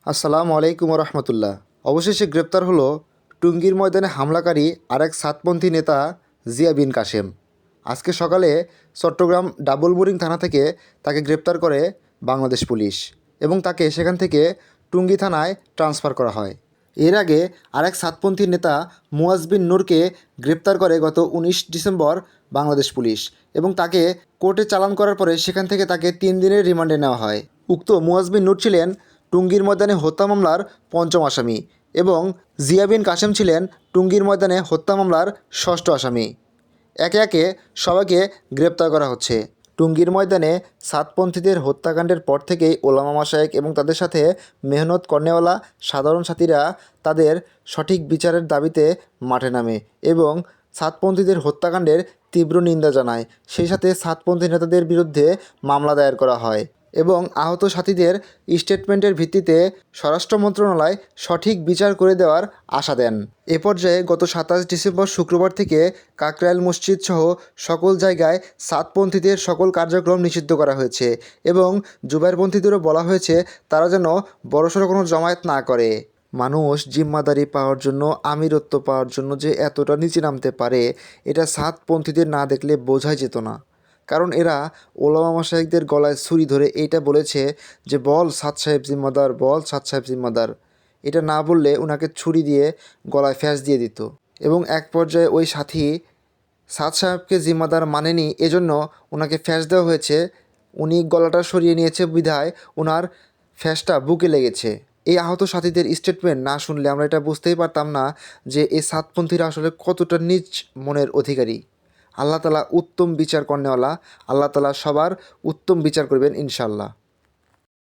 আসসালামু আলাইকুম রহমতুল্লাহ। অবশেষে গ্রেপ্তার হলো টুঙ্গির ময়দানে হামলাকারী আরেক সাতপন্থী নেতা জিয়া বিন কাশেম। আজকে সকালে চট্টগ্রাম ডাবল বোরিং থানা থেকে তাকে গ্রেপ্তার করে বাংলাদেশ পুলিশ এবং তাকে সেখান থেকে টুঙ্গি থানায় ট্রান্সফার করা হয়। এর আগে আরেক সাতপন্থী নেতা মুয়াজ বিন নূরকে গ্রেপ্তার করে গত 19 ডিসেম্বর বাংলাদেশ পুলিশ এবং তাকে কোর্টে চালান করার পরে সেখান থেকে তাকে 3 দিনের রিমান্ডে নেওয়া হয়। উক্ত মুয়াজ বিন নূর ছিলেন টুঙ্গির ময়দানে হত্যা মামলার পঞ্চম আসামি এবং জিয়া বিন কাশেম ছিলেন টুঙ্গির ময়দানে হত্যা মামলার ষষ্ঠ আসামি। একে একে সবাইকে গ্রেপ্তার করা হচ্ছে। টুঙ্গির ময়দানে সাতপন্থীদের হত্যাকাণ্ডের পর থেকেই ওলামা মাশায়েখ এবং তাদের সাথে মেহনত কর্নেওয়ালা সাধারণ সাথীরা তাদের সঠিক বিচারের দাবিতে মাঠে নামে এবং সাতপন্থীদের হত্যাকাণ্ডের তীব্র নিন্দা জানায়। সেই সাথে সাতপন্থী নেতাদের বিরুদ্ধে মামলা দায়ের করা হয় এবং আহত সাথীদের স্টেটমেন্টের ভিত্তিতে স্বরাষ্ট্র মন্ত্রণালয় সঠিক বিচার করে দেওয়ার আশা দেন। এ পর্যায়ে গত 27 ডিসেম্বর শুক্রবার থেকে কাকরাইল মসজিদ সহ সকল জায়গায় সাতপন্থীদের সকল কার্যক্রম নিষিদ্ধ করা হয়েছে এবং জুবাইরপন্থীদেরও বলা হয়েছে তারা যেন বড়সড় কোনো জমায়েত না করে। মানুষ জিম্মাদারি পাওয়ার জন্য, আমিরত্ব পাওয়ার জন্য যে এতটা নিচে নামতে পারে এটা সাতপন্থীদের না দেখলে বোঝাই যেত না। কারণ এরা ওলামা মাশায়েখদের গলায় ছুরি ধরে এইটা বলেছে যে বল সাদ সাহেব জিম্মাদার, বল সাদ সাহেব জিম্মাদার। এটা না বললে ওনাকে ছুরি দিয়ে গলায় ফ্যাঁস দিয়ে দিত এবং এক পর্যায়ে ওই সাথী সাদ সাহেবকে জিম্মাদার মানেনি, এজন্য ওনাকে ফ্যাঁস দেওয়া হয়েছে। উনি গলাটা সরিয়ে নিয়েছে বিধায় ওনার ফ্যাঁসটা বুকে লেগেছে। এই আহত সাথীদের স্টেটমেন্ট না শুনলে আমরা এটা বুঝতেই পারতাম না যে এই সাতপন্থীরা আসলে কতটা নীচ মনের অধিকারী। আল্লাহ তাআলা উত্তম বিচার করেনওয়ালা, আল্লাহ তাআলা সবার উত্তম বিচার করবেন ইনশাআল্লাহ।